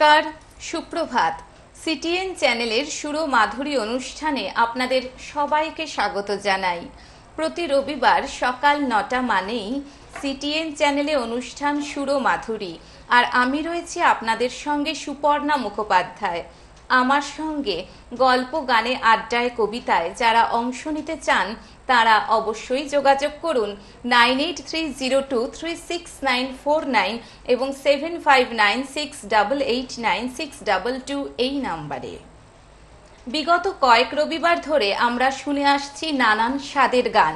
নমস্কার, সুপ্রভাত। সিটিএন চ্যানেলের সুরো মাধুরী অনুষ্ঠানে আপনাদের সবাইকে স্বাগত জানাই। প্রতি রবিবার সকাল 9টা মানেই সিটিএন চ্যানেলে অনুষ্ঠান সুরো মাধুরী, আর আমি রয়েছি আপনাদের সঙ্গে সুপর্ণা মুখোপাধ্যায়। আমার সঙ্গে গল্প, গানে, আড্ডায়, কবিতায় যারা অংশ নিতে চান তারা অবশ্যই যোগাযোগ করুন 9830236949 এবং 7596889622 এই নাম্বারে। বিগত কয়েক রবিবার ধরে আমরা শুনে আসছি নানান স্বাদের গান।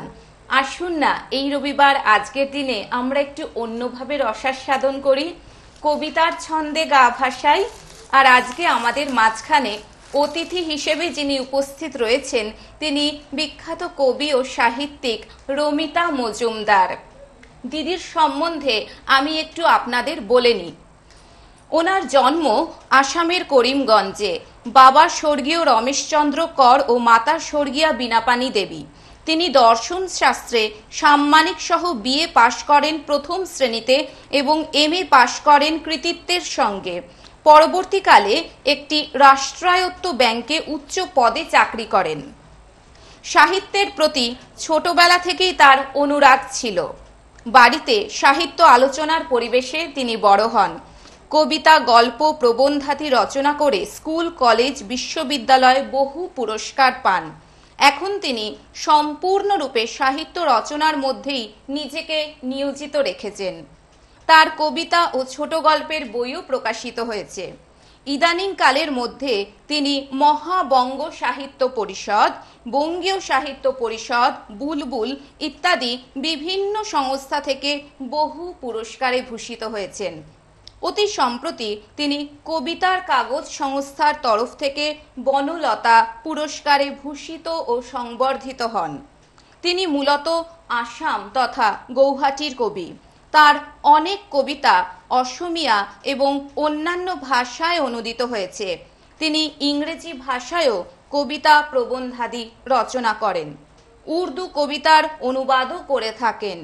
আসুন না এই রবিবার আজকের দিনে আমরা একটু অন্যভাবে রসাস্বাদন করি, কবিতার ছন্দে গা ভাসাই। আর আজকে আমাদের মাঝখানে অতিথি হিসেবে যিনি উপস্থিত রয়েছেন তিনি বিখ্যাত কবি ও সাহিত্যিক রমিতা মজুমদার। দিদির সম্বন্ধে আমি একটু আপনাদের বলে নিই। ওনার জন্ম আসামের করিমগঞ্জে। বাবা স্বর্গীয় রমেশচন্দ্র কর ও মাতা স্বর্গীয়া বীণাপাণি দেবী। তিনি দর্শন শাস্ত্রে সাম্মানিক সহ বিএ পাশ করেন প্রথম শ্রেণীতে এবং এমএ পাশ করেন কৃতিত্বের সঙ্গে। পরবর্তীকালে একটি রাষ্ট্রায়ত্ত ব্যাংকে উচ্চ পদে চাকরি করেন। সাহিত্যের প্রতি ছোটবেলা থেকেই তার অনুরাগ ছিল। বাড়িতে সাহিত্য আলোচনার পরিবেশে তিনি বড় হন। কবিতা, গল্প, প্রবন্ধাদি রচনা করে স্কুল, কলেজ, বিশ্ববিদ্যালয়ে বহু পুরস্কার পান। এখন তিনি সম্পূর্ণরূপে সাহিত্য রচনার মধ্যেই নিজেকে নিয়োজিত রেখেছেন। তার কবিতা ও ছোট গল্পের বইও প্রকাশিত হয়েছে। ইদানিং কালের মধ্যে তিনি মহাবঙ্গ সাহিত্য পরিষদ, বঙ্গীয় সাহিত্য পরিষদ, বুলবুল ইত্যাদি বিভিন্ন সংস্থা থেকে বহু পুরস্কারে ভূষিত হয়েছেন। অতি সম্প্রতি তিনি কবিতার কাগজ সংস্থার তরফ থেকে বনলতা পুরস্কারে ভূষিত ও সংবর্ধিত হন। তিনি মূলত আসাম তথা গৌহাটির কবি। তার অনেক কবিতা অসমিয়া এবং অন্যান্য ভাষায় অনুদিত হয়েছে। তিনি ইংরেজি ভাষায়ও কবিতা, প্রবন্ধাদি রচনা করেন। উর্দু কবিতার অনুবাদও করে থাকেন।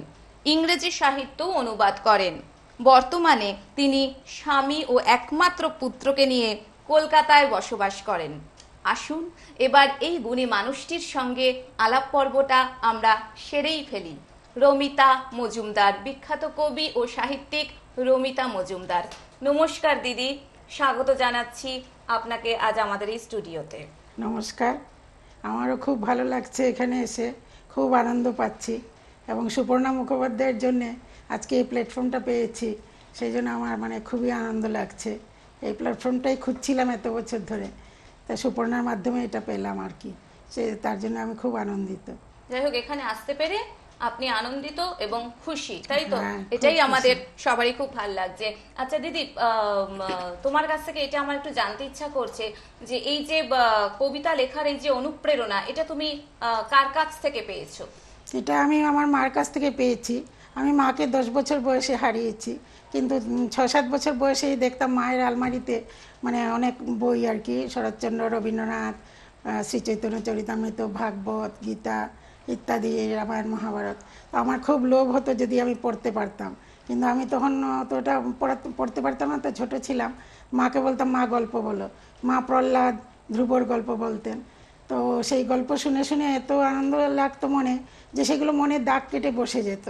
ইংরেজি সাহিত্যও অনুবাদ করেন। বর্তমানে তিনি স্বামী ও একমাত্র পুত্রকে নিয়ে কলকাতায় বসবাস করেন। আসুন এবার এই গুণী মানুষটির সঙ্গে আলাপ পর্বটা আমরা সেরেই ফেলি। রমিতা মজুমদার, বিখ্যাত কবি ও সাহিত্যিক রমিতা মজুমদার। নমস্কার দিদি, স্বাগত জানাচ্ছি আপনাকে আজ আমাদের এই স্টুডিওতে। নমস্কার, আমারও খুব ভালো লাগছে এখানে এসে, খুব আনন্দ পাচ্ছি এবং সুপর্ণা মুখোপাধ্যায়ের জন্য আজকে এই প্ল্যাটফর্মটা পেয়েছি, সেই জন্য আমার খুবই আনন্দ লাগছে। এই প্ল্যাটফর্মটাই খুঁজছিলাম এত বছর ধরে, তাই সুপর্ণার মাধ্যমে এটা পেলাম আর কি, তার জন্য আমি খুব আনন্দিত। যাই হোক, এখানে আসতে পেরে আপনি আনন্দিত এবং খুশি, তাই তো? এটাই আমাদের সবারই খুব ভালো লাগছে। আচ্ছা দিদি, তোমার কাছ থেকে এটা আমার একটু জানতে ইচ্ছা করছে যে এই যে কবিতা লেখার এই যে অনুপ্রেরণা, এটা তুমি কার কাছ থেকে পেয়েছো? এটা আমি আমার মার কাছ থেকে পেয়েছি। আমি মাকে 10 বছর বয়সে হারিয়েছি, কিন্তু 6-7 বছর বয়সেই দেখতাম মায়ের আলমারিতে অনেক বই আর কি, শরৎচন্দ্র, রবীন্দ্রনাথ, শ্রী চৈতন্য চরিতামৃত, ভাগবত, গীতা ইত্যাদি, রামায়ণ, মহাভারত। তো আমার খুব লোভ হতো যদি আমি পড়তে পারতাম, কিন্তু আমি তখন অতটা পড়তে পারতাম না, তো ছোটো ছিলাম। মাকে বলতাম, মা গল্প বলো। মা প্রহ্লাদ, ধ্রুবর গল্প বলতেন। তো সেই গল্প শুনে শুনে এত আনন্দ লাগতো মনে, যে সেগুলো মনে দাগ কেটে বসে যেত।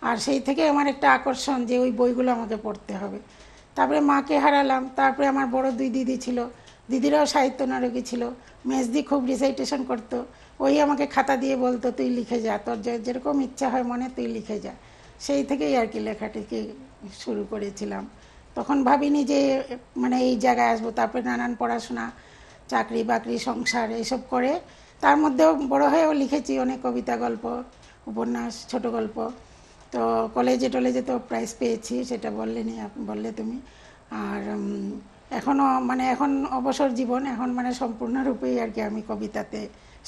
আর সেই থেকে আমার একটা আকর্ষণ যে ওই বইগুলো আমাকে পড়তে হবে। তারপরে মাকে হারালাম। তারপরে আমার বড় 2 দিদি ছিল, দিদিরাও সাহিত্য নারকী ছিল। মেজদি খুব রিসাইটেশন করতো, ওই আমাকে খাতা দিয়ে বলতো, তুই লিখে যা, তোর যেরকম ইচ্ছা হয় মনে তুই লিখে যা। সেই থেকেই আর কি লেখাটিকে শুরু করেছিলাম। তখন ভাবিনি যে এই জায়গায় আসবো। তারপরে নানান পড়াশোনা, চাকরি বাকরি, সংসার এইসব করে তার মধ্যেও বড় হয়েও লিখেছি অনেক কবিতা, গল্প, উপন্যাস, ছোট গল্প। তো কলেজে টলেজে তো প্রাইজ পেয়েছি, সেটা বললে তুমি। আর এখনও এখন অবসর জীবন, এখন সম্পূর্ণরূপেই আর কি আমি কবিতাতে,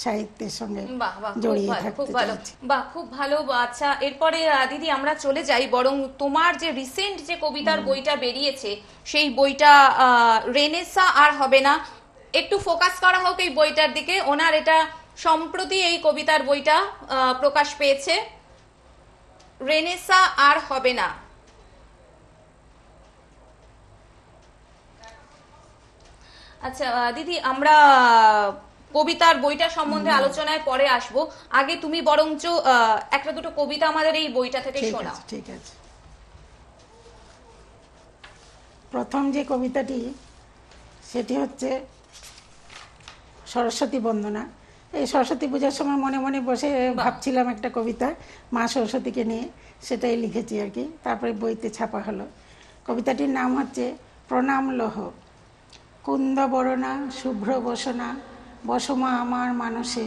সাহিত্যের সঙ্গে জড়িয়ে থাকতে চাইছি। বাহ, খুব ভালো। আচ্ছা, এরপরে দিদি আমরা চলে যাই বরং তোমার যে রিসেন্ট যে কবিতার বইটা বেরিয়েছে, সেই বইটা রেনেসা আর হবে না, একটু ফোকাস করা হোক এই বইটার দিকে। ওনার এটা সম্প্রতি এই কবিতার বইটা প্রকাশ পেয়েছে, রেনেসা আর হবে না। আচ্ছা দিদি, আমরা কবিতার বইটা সম্বন্ধে আলোচনায় পরে আসব। আগে তুমি বরঞ্চ একটা দুটো কবিতা আমাদের এই বইটা থেকে ঠিক শোনাও। আছে, ঠিক আছে। প্রথম যে কবিতাটি, সেটি হচ্ছে সরস্বতী বন্দনা। এই সরস্বতী পূজার সময় মনে মনে বসে ভাবছিলাম একটা কবিতা মা সরস্বতীকে নিয়ে, সেটাই লিখেছি আর কি, তারপরে বইতে ছাপা হলো। কবিতাটির নাম হচ্ছে প্রণাম লহ। কুন্দ বরণা শুভ্র বসনা, বসমা আমার মানসে,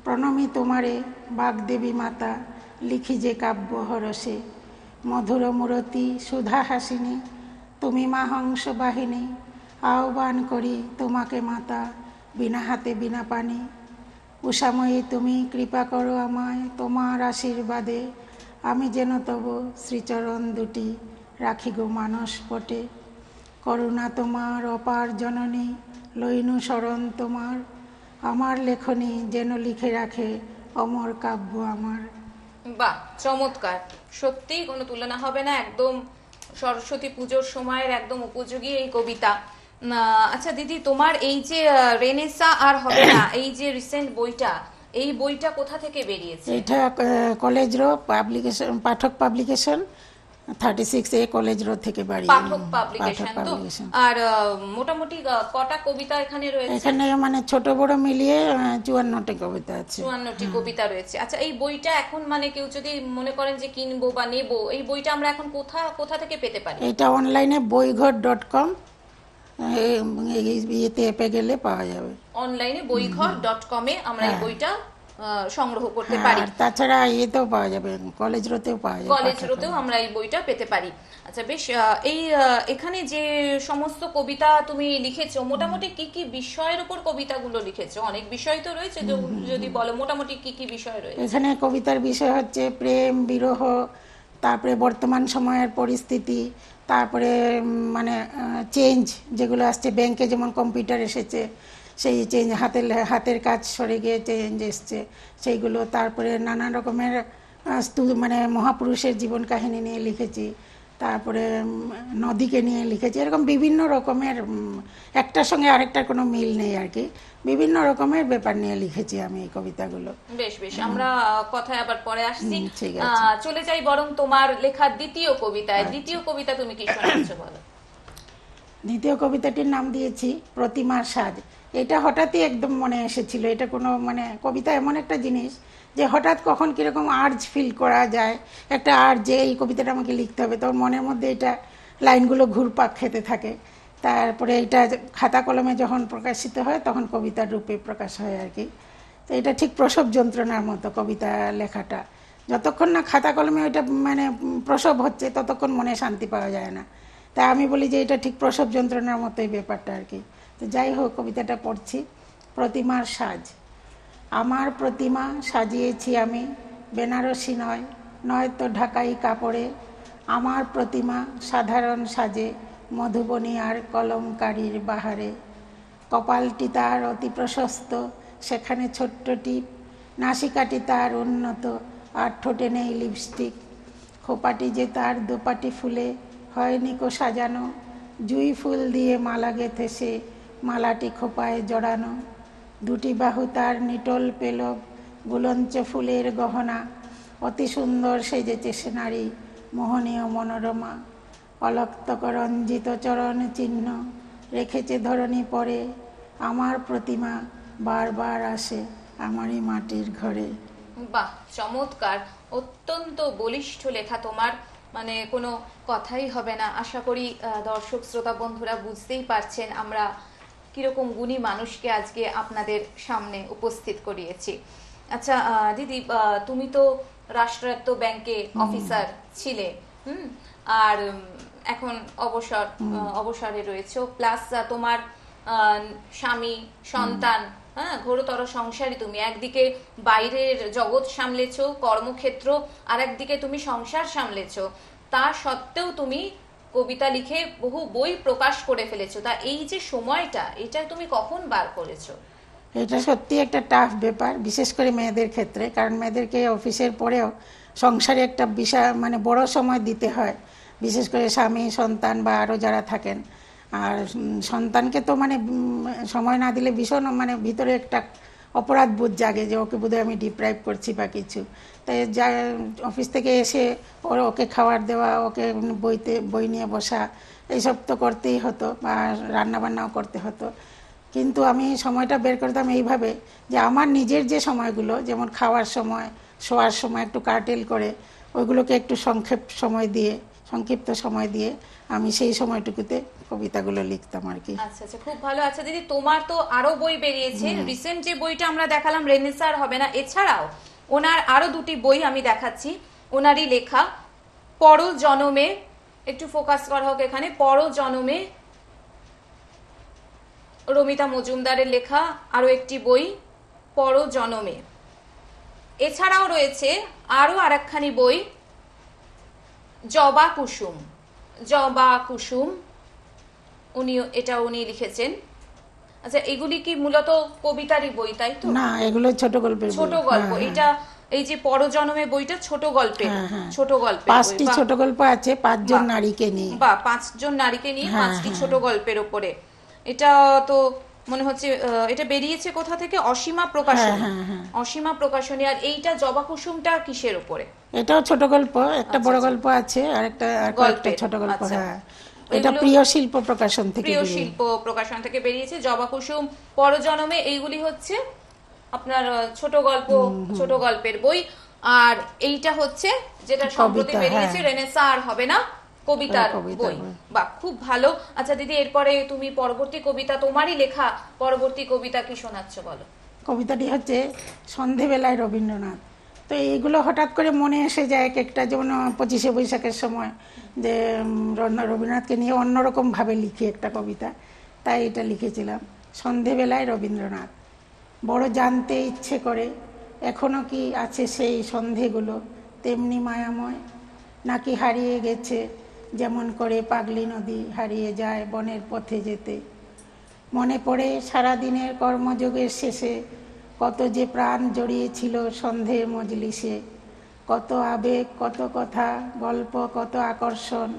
প্রণমী তোমারে বাগদেবী মাতা, লিখি যে কাব্য হরসে। মধুর মূরতি সুধা হাসিনী, তুমি মা হংস বাহিনী, আহ্বান করি তোমাকে মাতা, বিনা হাতে বিনা পানি। উষাময়ী তুমি কৃপা করো আমায়, তোমার আশীর্বাদে আমি যেন তব শ্রীচরণ দুটি রাখি গো মানস পটে। করুণা তোমার অপার জননী, লইনু শরণ তোমার, আমার লেখনী যেন লিখে রাখে অমর কাব্য আমার। বাহ, চমৎকার! সত্যিই কোনো তুলনা হবে না, একদম সরস্বতী পুজোর সময়ের একদম উপযোগী এই কবিতা। আচ্ছা দিদি, তোমার এই যে রেনেসা আর হবে না, এই যে রিসেন্ট বইটা, এই বইটা কোথা থেকে বেরিয়েছে? এটা কলেজ রো পাবলিকেশন, পাঠক পাবলিকেশন, 36A কলেজ রোড থেকে বাড়ি। পাঠক পাবলিকেশন তো। আর মোটামুটি কটা কবিতা এখানে রয়েছে? এখানে মানে ছোট বড় মিলিয়ে 54টি কবিতা আছে। 54টি কবিতা রয়েছে। আচ্ছা, এই বইটা এখন মানে কেউ যদি মনে করেন যে কিনবো বা নেবো, এই বইটা আমরা এখন কোথা থেকে পেতে পারি? এটা অনলাইনে বইঘর.com ইয়েতে অ্যাপে গেলে পাওয়া যাবে। অনলাইনে বইঘর.com এ আমরা এই বইটা সংগ্রহ করতে পারি। আর তাছাড়া ইয়েতেও পাওয়া যাবে, কলেজ রোতেও পাওয়া যাবে, কলেজ রোতেও আমরা এই বইটা পেতে পারি। আচ্ছা বেশ, এই এখানে যে সমস্ত কবিতা তুমি লিখেছো, মোটামুটি কি কি বিষয়ের উপর কবিতাগুলো লিখেছো? অনেক বিষয় তো রয়েছে, যদি বলো মোটামুটি কি কি বিষয় রয়েছে? এখানে কবিতার বিষয় হচ্ছে প্রেম, বিরহ, তারপরে বর্তমান সময়ের পরিস্থিতি, তারপরে মানে চেঞ্জ যেগুলো আসছে, ব্যাংকে যেমন কম্পিউটার এসেছে সেই চেঞ্জ, হাতের কাজ সরে গিয়ে চেঞ্জ এসছে সেইগুলো, তারপরে নানা রকমের মানে মহাপুরুষের জীবন কাহিনী নিয়ে লিখেছি, তারপরে নদীকে নিয়ে লিখেছি, এরকম বিভিন্ন রকমের, একটার সঙ্গে আরেকটার কোনো মিল নেই আর কি, বিভিন্ন রকমের ব্যাপার নিয়ে লিখেছি আমি এই কবিতাগুলো। বেশ বেশ, আমরা কথায় আবার পরে আসছি। ঠিক আছে। চলে যাই বরং তোমার লেখা দ্বিতীয় কবিতায়। দ্বিতীয় কবিতা তুমি কি শোনাচ্ছ বলো? দ্বিতীয় কবিতাটির নাম দিয়েছি প্রতিমার সাজ। এটা হঠাৎই একদম মনে এসেছিল। এটা কোনো মানে কবিতা এমন একটা জিনিস যে হঠাৎ কখন কীরকম আর্জ ফিল করা যায়, একটা আর্জ যে এই কবিতাটা আমাকে লিখতে হবে, তোর মনের মধ্যে এটা লাইনগুলো ঘুরপাক খেতে থাকে। তারপরে এটা খাতা কলমে যখন প্রকাশিত হয় তখন কবিতার রূপে প্রকাশ হয় আর কি। তো এটা ঠিক প্রসব যন্ত্রণার মতো কবিতা লেখাটা, যতক্ষণ না খাতা কলমে ওইটা মানে প্রসব হচ্ছে ততক্ষণ মনে শান্তি পাওয়া যায় না। তাই আমি বলি যে এটা ঠিক প্রসব যন্ত্রণার মতোই ব্যাপারটা আর কি। তো যাই হোক, কবিতাটা পড়ছি। প্রতিমার সাজ। আমার প্রতিমা সাজিয়েছি আমি বেনারসি নয়, নয়তো ঢাকাই কাপড়ে। আমার প্রতিমা সাধারণ সাজে মধুবনী আর কলমকারীর বাহারে। কপালটি তার অতি প্রশস্ত, সেখানে ছোট্ট টিপ, নাসিকাটি তার উন্নত আর ঠোঁটে নেই লিপস্টিক। খোপাটি যে তার দোপাটি ফুলে হয়নি কো সাজানো, জুঁই ফুল দিয়ে মালা গেঁথে সে মালাটি খোপায় জড়ানো। দুটি বাহু তার নিটোল পেলব, গুলঞ্চ ফুলের গহনা, অতি সুন্দর সেজেছে সে নারী মোহনীয় মনোরমা। অলক্তক রঞ্জিত চরণ চিহ্ন রেখেছে ধরণী পরে, আমার প্রতিমা বারবার আসে আমারই মাটির ঘরে। বাহ, চমৎকার! অত্যন্ত বলিষ্ঠ লেখা তোমার, মানে কোনো কথাই হবে না। আশা করি দর্শক শ্রোতা বন্ধুরা বুঝতেই পারছেন আমরা কিরকম গুণী মানুষকে আজকে আপনাদের সামনে উপস্থিত করিয়েছি। আচ্ছা দিদি, তুমি তো রাষ্ট্রায়ত্ত ব্যাংকে অফিসার ছিলে, আর এখন অবসরে রয়েছো, প্লাস তোমার স্বামী, সন্তান, হ্যাঁ, ঘোরতর সংসারী তুমি। একদিকে বাইরের জগৎ সামলেছো, কর্মক্ষেত্র, আর একদিকে তুমি সংসার সামলেছো। তা সত্ত্বেও তুমি কবিতা লিখে বহু বই প্রকাশ করে ফেলেছো। তা এই যে সময়টা, এটা তুমি কখন বার করেছো? এটা সত্যি একটা টাফ ব্যাপার, বিশেষ করে মেয়েদের ক্ষেত্রে, কারণ মেয়েদেরকে অফিসের পরেও সংসারে একটা বিশাল মানে বড় সময় দিতে হয়, বিশেষ করে স্বামী, সন্তান বা আরও যারা থাকেন। আর সন্তানকে তো মানে সময় না দিলে ভীষণ মানে ভিতরে একটা অপরাধ বোধ জাগে যে ওকে বোধহয় আমি ডিপ্রাইভ করছি বা কিছু। তাই যা অফিস থেকে এসে ওকে খাবার দেওয়া, ওকে বই নিয়ে বসা, এইসব তো করতেই হতো, বা রান্নাবান্নাও করতে হতো। কিন্তু আমি সময়টা বের করতাম এইভাবে যে আমার নিজের যে সময়গুলো, যেমন খাওয়ার সময়, শোয়ার সময় একটু কার্টেল করে ওইগুলোকে একটু সংক্ষিপ্ত সময় দিয়ে আমি সেই সময়টুকুতে কবিতাগুলো লিখতাম আর কি। আচ্ছা আচ্ছা, খুব ভালো। আচ্ছা দিদি, তোমার তো আরো বই বেরিয়েছে, রিসেন্ট যে বইটা আমরা দেখালাম রেনেসার হবে না, এছাড়াও ওনার আরো দুটি বই আমি দেখাচ্ছি ওনারই লেখা। পর জনমে, একটু ফোকাস করা হোক এখানে, পর জনমে, রমিতা মজুমদারের লেখা আরো একটি বই পর জনমে। এছাড়াও রয়েছে আরো আরেকখানি বই, জবা কুসুম। জবা কুসুম উনি লিখেছেন। আচ্ছা, এগুলি কি মূলত কবিতারই বই, তাই তো? না, এগুলো ছোট গল্পের বই। ছোট গল্প। এটা এই যে পরজন্মে বইটা ছোট গল্পের, ছোট গল্পের 5টি ছোট গল্প আছে 5জন নারীকে নিয়ে, বা 5জন নারীকে নিয়ে 5টি ছোট গল্পের উপরে। এটা তো মনে হচ্ছে এটা বেরিয়েছে কোথা থেকে? অসীমা প্রকাশনী। অসীমা প্রকাশনী। আর এইটা জবা কুসুমটা কিসের উপরে? এটাও ছোট গল্প, একটা বড় গল্প আছে আর একটা ছোট গল্প। এটা প্রিয় শিল্প প্রকাশন থেকে, প্রিয় শিল্প প্রকাশন থেকে বেরিয়েছে। জবা কুসুম, পরজন্মে, এইগুলি হচ্ছে আপনার ছোট গল্প, ছোট গল্পের বই। আর এইটা হচ্ছে যেটা সম্প্রতি বেরিয়েছে, রেনেসা আর হবে না, কবিতার বই। বা খুব ভালো। আচ্ছা দিদি, এরপরে তুমি পরবর্তী কবিতা, তোমারই লেখা পরবর্তী কবিতা কি শোনাচ্ছ বলো? কবিতাটি হচ্ছে সন্ধেবেলায় রবীন্দ্রনাথ। তো এইগুলো হঠাৎ করে মনে এসে যায় এক একটা, যেমন 25শে বৈশাখের সময় যে রবীন্দ্রনাথকে নিয়ে অন্যরকমভাবে লিখি একটা কবিতা, তাই এটা লিখেছিলাম। সন্ধেবেলায় রবীন্দ্রনাথ। বড় জানতে ইচ্ছে করে এখনো কি আছে সেই সন্ধেগুলো তেমনি মায়াময়, নাকি হারিয়ে গেছে যেমন করে পাগলি নদী হারিয়ে যায় বনের পথে যেতে। মনে পড়ে সারাদিনের কর্মযোগের শেষে কত যে প্রাণ জড়িয়েছিল সন্ধের মজলিসে, কত আবেগ, কত কথা, গল্প, কত আকর্ষণ।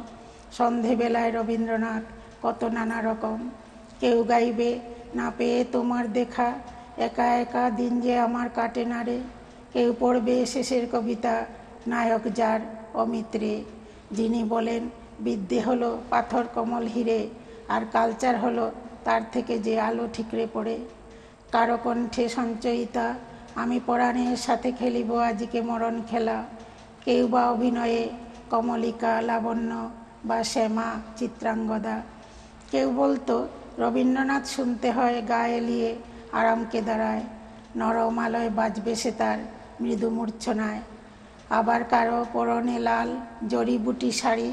সন্ধেবেলায় রবীন্দ্রনাথ কত নানা রকম। কেউ গাইবে না পেয়ে তোমার দেখা, একা একা দিন যে আমার কাটে না রে। কেউ পড়বে শেষের কবিতা, নায়ক যার অমিত্রে, যিনি বলেন বিদ্যে হলো পাথর কমল হিরে, আর কালচার হলো তার থেকে যে আলো ঠিকরে পড়ে। কারো কণ্ঠে সঞ্চয়িতা, আমি পরাণের সাথে খেলিব আজকে মরণ খেলা। কেউ বা অভিনয়ে কমলিকা, লাবণ্য বা শ্যামা, চিত্রাঙ্গদা। কেউ বলতো রবীন্দ্রনাথ শুনতে হয় গা এলিয়ে আরামকে দাঁড়ায়, নরম আলোয় বাজবে সে তার মৃদু মূর্ছনায়। আবার কারো পরনে লাল জড়িবুটি শাড়ি,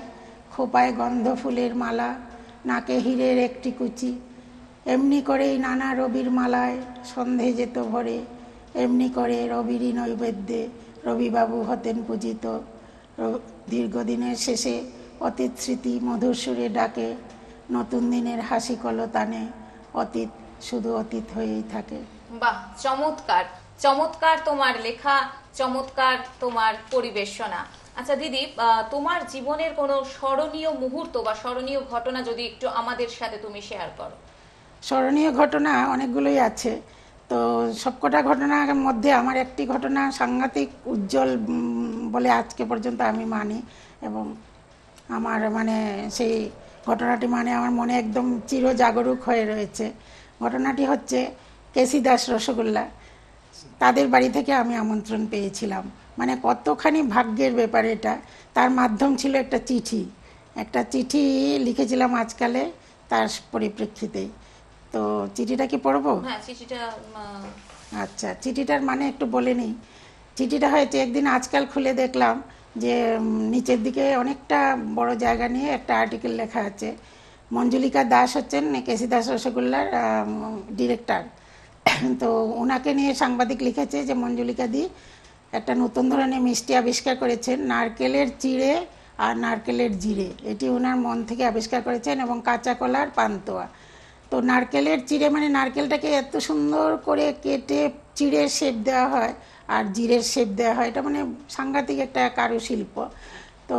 খোপায় গন্ধ ফুলের মালা, নাকে হীরের একটি কুচি। এমনি করেই নানা রবির মালায় সন্ধে যেত ভরে, এমনি করে রবিরই নৈবেদ্যে রবিবাবু হতেন পূজিত। দীর্ঘদিনের শেষে অতীত স্মৃতি মধুর সুরে ডাকে, নতুন দিনের হাসি কলতানে অতীত শুধু অতীত হয়েই থাকে। বাহ, চমৎকার চমৎকার তোমার লেখা, চমৎকার তোমার পরিবেশনা। আচ্ছা দিদি, তোমার জীবনের কোনো স্মরণীয় মুহূর্ত বা স্মরণীয় ঘটনা যদি একটু আমাদের সাথে তুমি শেয়ার করো। স্মরণীয় ঘটনা অনেকগুলোই আছে। তো সবকটা ঘটনার মধ্যে আমার একটি ঘটনা সাংঘাতিক উজ্জ্বল বলে আজকে পর্যন্ত আমি মানি, এবং আমার মানে সেই ঘটনাটি মানে আমার মনে একদম চিরজাগরুক হয়ে রয়েছে। ঘটনাটি হচ্ছে কেসি দাস রসগোল্লা, তাদের বাড়ি থেকে আমি আমন্ত্রণ পেয়েছিলাম। মানে কতখানি ভাগ্যের ব্যাপার এটা। তার মাধ্যম ছিল একটা চিঠি লিখেছিলাম আজকালে, তার পরিপ্রেক্ষিতেই। তো চিঠিটা কি পড়বো? হ্যাঁ, চিঠিটা। আচ্ছা, চিঠিটার মানে একটু বলে নিই। চিঠিটা হয়েছে, একদিন আজকাল খুলে দেখলাম যে নিচের দিকে অনেকটা বড় জায়গা নিয়ে একটা আর্টিকেল লেখা আছে। মঞ্জুলিকা দাস হচ্ছেন কেসি দাস রসগোল্লার ডিরেক্টর। তো ওনাকে নিয়ে সাংবাদিক লিখেছে যে মঞ্জুলিকা দি একটা নতুন ধরনের মিষ্টি আবিষ্কার করেছেন, নারকেলের চিড়ে আর নারকেলের জিরে। এটি ওনার মন থেকে আবিষ্কার করেছেন, এবং কাঁচা কলার পান্তুয়া। তো নারকেলের চিড়ে মানে নারকেলটাকে এত সুন্দর করে কেটে চিড়ের শেপ দেওয়া হয় আর জিরের শেপ দেওয়া হয়, এটা মানে সাংঘাতিক একটা কারুশিল্প। তো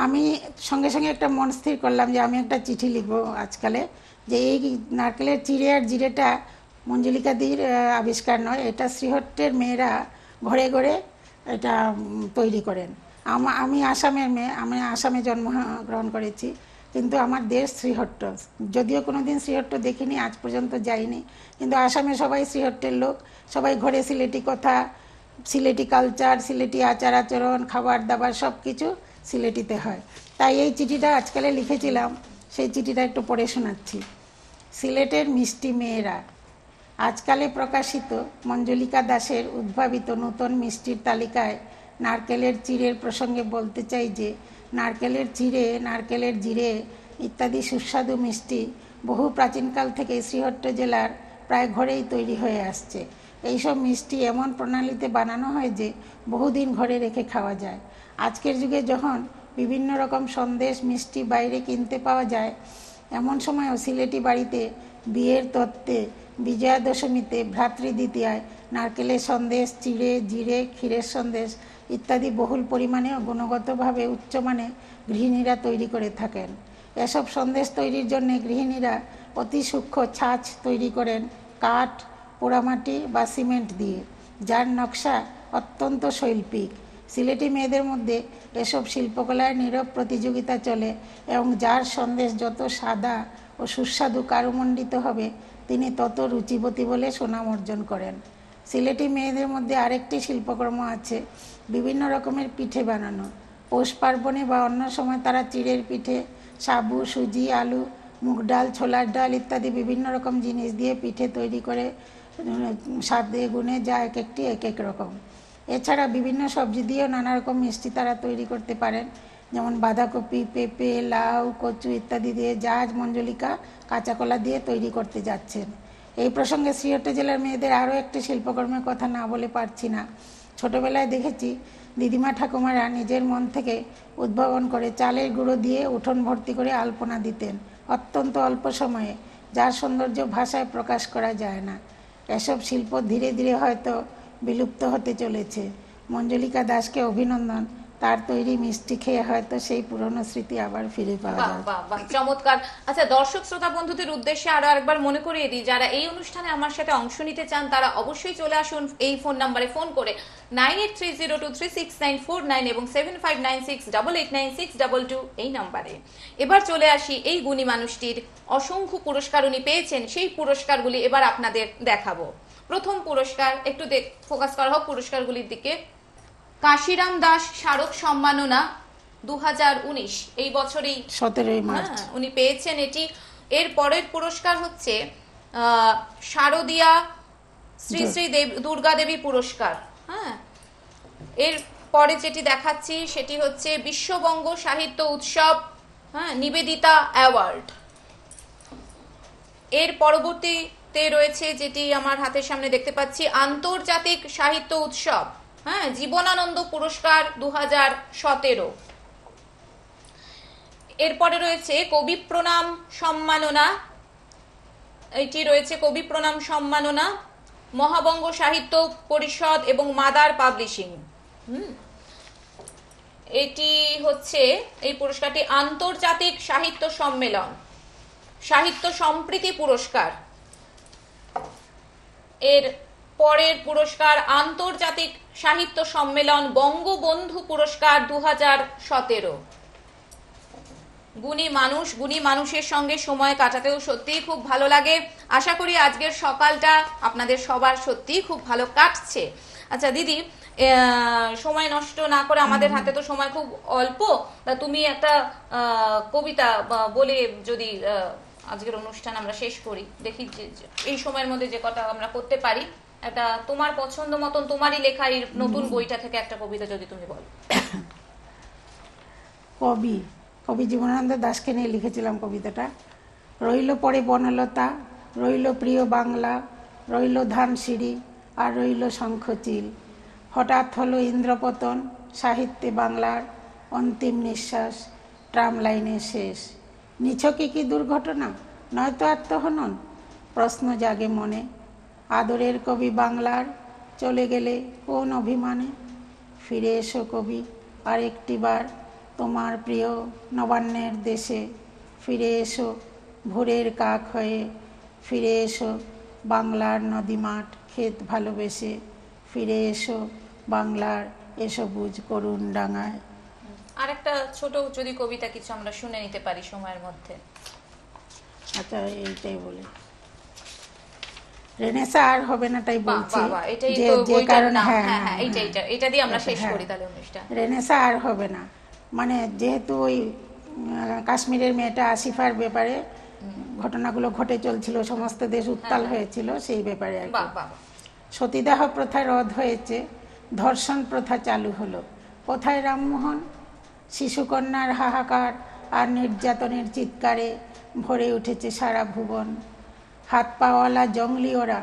আমি সঙ্গে সঙ্গে একটা মন স্থির করলাম যে আমি একটা চিঠি লিখবো আজকালে, যে এই নারকেলের চিড়ে আর জিরেটা মঞ্জুলিকাদির আবিষ্কার নয়, এটা শ্রীহট্টের মেয়েরা ঘরে ঘরে এটা তৈরি করেন। আমি আসামের মেয়ে, আমি আসামে জন্মগ্রহণ করেছি, কিন্তু আমার দেশ শ্রীহট্ট। যদিও কোনো দিন শ্রীহট্ট দেখিনি, আজ পর্যন্ত যাইনি, কিন্তু আসামে সবাই শ্রীহট্টের লোক, সবাই ঘরে সিলেটি কথা, সিলেটি কালচার, সিলেটি আচার আচরণ, খাবার দাবার সব কিছু সিলেটিতে হয়। তাই এই চিঠিটা আজকালে লিখেছিলাম, সেই চিঠিটা একটু পড়ে শোনাচ্ছি। সিলেটের মিষ্টি মেয়েরা, আজকালে প্রকাশিত মঞ্জুলিকা দাসের উদ্ভাবিত নতুন মিষ্টির তালিকায় নারকেলের চিড়ের প্রসঙ্গে বলতে চাই যে নারকেলের চিড়ে, নারকেলের জিরে ইত্যাদি সুস্বাদু মিষ্টি বহু প্রাচীনকাল থেকে শ্রীহট্ট জেলার প্রায় ঘরেই তৈরি হয়ে আসছে। এইসব মিষ্টি এমন প্রণালীতে বানানো হয় যে বহুদিন ঘরে রেখে খাওয়া যায়। আজকের যুগে যখন বিভিন্ন রকম সন্দেশ মিষ্টি বাইরে কিনতে পাওয়া যায়, এমন সময়ও সিলেটি বাড়িতে বিয়ের তত্ত্বে, বিজয়া দশমীতে, ভ্রাতৃদ্বিতীয়ায় নারকেলের সন্দেশ, চিড়ে, জিরে, ক্ষীরের সন্দেশ ইত্যাদি বহুল পরিমাণে ও গুণগতভাবে উচ্চমানে গৃহিণীরা তৈরি করে থাকেন। এসব সন্দেশ তৈরির জন্য গৃহিণীরা অতি সূক্ষ্ম ছাঁচ তৈরি করেন কাঠ, পোড়ামাটি বা সিমেন্ট দিয়ে, যার নকশা অত্যন্ত শৈল্পিক। সিলেটি মেয়েদের মধ্যে এসব শিল্পকলায় নীরব প্রতিযোগিতা চলে এবং যার সন্দেশ যত সাদা ও সুস্বাদু কারুমণ্ডিত হবে তিনি তত রুচিবতী বলে সুনাম অর্জন করেন। সিলেটি মেয়েদের মধ্যে আরেকটি শিল্পকর্ম আছে, বিভিন্ন রকমের পিঠে বানানো। পৌষ পার্বণে বা অন্য সময় তারা চিড়ের পিঠে, সাবু, সুজি, আলু, মুগ ডাল, ছোলার ডাল ইত্যাদি বিভিন্ন রকম জিনিস দিয়ে পিঠে তৈরি করে স্বাদে গুণে যা এক একটি এক এক রকম। এছাড়া বিভিন্ন সবজি দিয়েও নানা রকম মিষ্টি তারা তৈরি করতে পারেন, যেমন বাঁধাকপি, পেঁপে, লাউ, কচু ইত্যাদি দিয়ে যা আজ মঞ্জুলিকা কাঁচা কলা দিয়ে তৈরি করতে যাচ্ছেন। এই প্রসঙ্গে শ্রীহট্ট জেলার মেয়েদের আরও একটি শিল্পকর্মের কথা না বলে পারছি না। ছোটবেলায় দেখেছি দিদিমা ঠাকুমারা নিজের মন থেকে উদ্ভাবন করে চালের গুঁড়ো দিয়ে উঠোন ভর্তি করে আলপনা দিতেন অত্যন্ত অল্প সময়ে, যার সৌন্দর্য ভাষায় প্রকাশ করা যায় না। এসব শিল্প ধীরে ধীরে হয়তো বিলুপ্ত হতে চলেছে। মঞ্জুলিকা দাসকে অভিনন্দন, তার তৈরি মিষ্টি খেয়ে হয়তো সেই পুরনো স্মৃতি আবার ফিরে পাওয়া বাহ যায়। বাহ বাহ, চমৎকার। আচ্ছা, দর্শক শ্রোতা বন্ধুদের উদ্দেশ্যে আরো একবার মনে করিয়ে দিই, যারা এই অনুষ্ঠানে আমার সাথে অংশ নিতে চান তারা অবশ্যই চলে আসুন এই ফোন নাম্বারে ফোন করে 9830236949 এবং 7596889622 এই নাম্বারে। এবার চলে আসি এই গুণী মানুষটির অসংখ্য পুরস্কার উনি পেয়েছেন, সেই পুরস্কারগুলি এবার আপনাদের দেখাবো। প্রথম পুরস্কার, একটু ফোকাস করা হোক পুরস্কারগুলির দিকে। কাশিরাম দাস স্মারক সম্মাননা 2019, এই বছরই 17 মার্চ উনি পেয়েছেন এটি। এর পরের পুরস্কার হচ্ছে শারদীয়া শ্রী শ্রী দুর্গা দেবী পুরস্কার। হ্যাঁ, এর পরে যেটি দেখাচ্ছি সেটি হচ্ছে বিশ্ববঙ্গ সাহিত্য উৎসব নিবেদিতা অ্যাওয়ার্ড। এর পরবর্তীতে রয়েছে যেটি আমার হাতের সামনে দেখতে পাচ্ছি আন্তর্জাতিক সাহিত্য উৎসব জীবনানন্দ পুরস্কার 2017। এরপরে রয়েছে কবি প্রণাম সম্মাননা, এটি রয়েছে কবি প্রণাম সম্মাননা মহাবঙ্গ সাহিত্য পরিষদ এবং মাদার পাবলিশিং। এটি হচ্ছে এই পুরস্কারটি আন্তর্জাতিক সাহিত্য সম্মেলন সাহিত্য সম্প্রীতি পুরস্কার। এর পরের পুরস্কার আন্তর্জাতিক সাহিত্য সম্মেলন বঙ্গবন্ধু পুরস্কার 2017। গুণী মানুষের সঙ্গে সময় কাটাতেও সত্যিই খুব ভালো লাগে। আশা করি আজকের সকালটা আপনাদের সবার সত্যিই খুব ভালো কাটছে। আচ্ছা দিদি, সময় নষ্ট না করে, আমাদের হাতে তো সময় খুব অল্প, তুমি একটা কবিতা বলে যদি আজকের অনুষ্ঠান আমরা শেষ করি, দেখি এই সময়ের মধ্যে যে কথা আমরা করতে পারি। একটা তোমার পছন্দ মতন তোমারই লেখা এই নতুন বইটা থেকে একটা কবিতা যদি তুমি বলো। কবি জীবনানন্দ দাশকে নিয়ে লিখেছিলাম কবিতাটা। রইল পরে বনলতা, রইল প্রিয় বাংলা, রইল ধানসিঁড়ি আর রইল শঙ্খচিল। হঠাৎ হলো ইন্দ্রপতন, সাহিত্যে বাংলার অন্তিম নিঃশ্বাস, ট্রাম লাইনে শেষ। নিছকে কি দুর্ঘটনা, নয়তো আত্মহনন? প্রশ্ন জাগে মনে। আদরের কবি বাংলার চলে গেলে কোন অভিমানে? ফিরে এসো কবি আর একটিবার, তোমার প্রিয় নবান্নের দেশে ফিরে এসো ভোরের কাক হয়ে, ফিরে এসো বাংলার নদী মাঠ ক্ষেত ভালোবেসে, ফিরে এসো বাংলার সবুজ করুণ ডাঙায়। আর একটা ছোট যদি কবিতা কিছু আমরা শুনে নিতে পারি সময়ের মধ্যে। আচ্ছা, এইটাই বলি, রেনেসা আর হবে না তাই বলছি, এটাই যে তো যে বইটার কারণে নাম। হ্যাঁ হ্যাঁ হ্যাঁ হ্যাঁ, এটা দিয়ে আমরা শেষ হ্যাঁ। করি তাহলে অনুষ্ঠান। রেনেসা আর হবে না, মানে যেহেতু ওই কাশ্মীরের মেয়েটা আসিফার ব্যাপারে ঘটনাগুলো ঘটে চলছিল, সমস্ত দেশ উত্তাল হয়েছিল, সেই ব্যাপারে আর কি। বাহ বাহ। সতীদাহ প্রথা রদ হয়েছে, ধর্ষণ প্রথা চালু হলো, কোথায় রামমোহন? শিশুকন্যার হাহাকার আর নির্যাতনের চিৎকারে ভরে উঠেছে সারা ভুবন। হাত পাওয়ালা জঙ্গলি ওরা,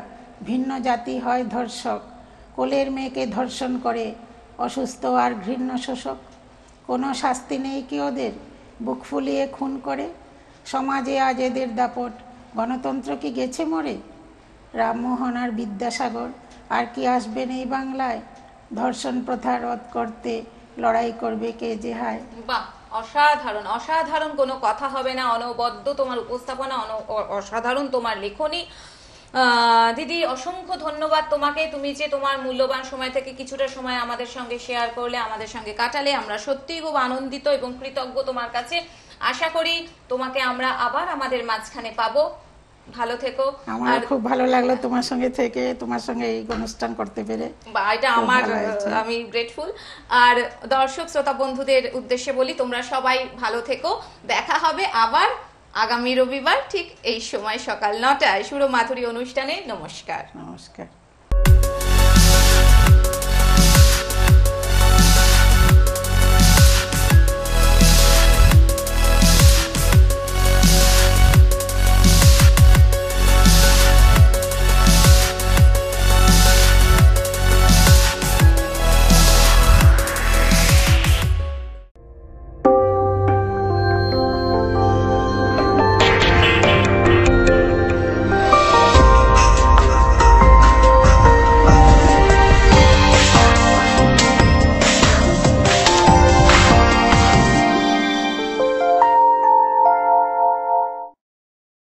ভিন্ন জাতি হয় ধর্ষক, কোলের মেয়েকে ধর্ষণ করে অসুস্থ আর ঘৃণ্য শোষক। কোনো শাস্তি নেই কি ওদের, বুক ফুলিয়ে খুন করে? সমাজে আজ এদের দাপট, গণতন্ত্র কি গেছে মরে? রামমোহন আর বিদ্যাসাগর আর কি আসবেন এই বাংলায়? ধর্ষণ প্রথা রদ করতে লড়াই করবে কে যে হায়। বাহ, অসাধারণ অসাধারণ, কোনো কথা হবে না। অনবদ্য তোমার উপস্থাপনা, অসাধারণ তোমার লেখনী। দিদি, অসংখ্য ধন্যবাদ তোমাকে। তুমি যে তোমার মূল্যবান সময় থেকে কিছুটা সময় আমাদের সঙ্গে শেয়ার করলে, আমাদের সঙ্গে কাটালে, আমরা সত্যিই খুব আনন্দিত এবং কৃতজ্ঞ তোমার কাছে। আশা করি তোমাকে আমরা আবার আমাদের মাঝখানে পাবো। ভালো থেকো। আমার খুব ভালো লাগলো তোমার সঙ্গে থেকে, তোমার সঙ্গে এই অনুষ্ঠান করতে পেরে। এটা আমার, আমি গ্রেটফুল। আর দর্শক শ্রোতা বন্ধুদের উদ্দেশ্যে বলি, তোমরা সবাই ভালো থেকো। দেখা হবে আবার আগামী রবিবার ঠিক এই সময় সকাল 9টায় সুরমাধুরী অনুষ্ঠানে। নমস্কার। নমস্কার।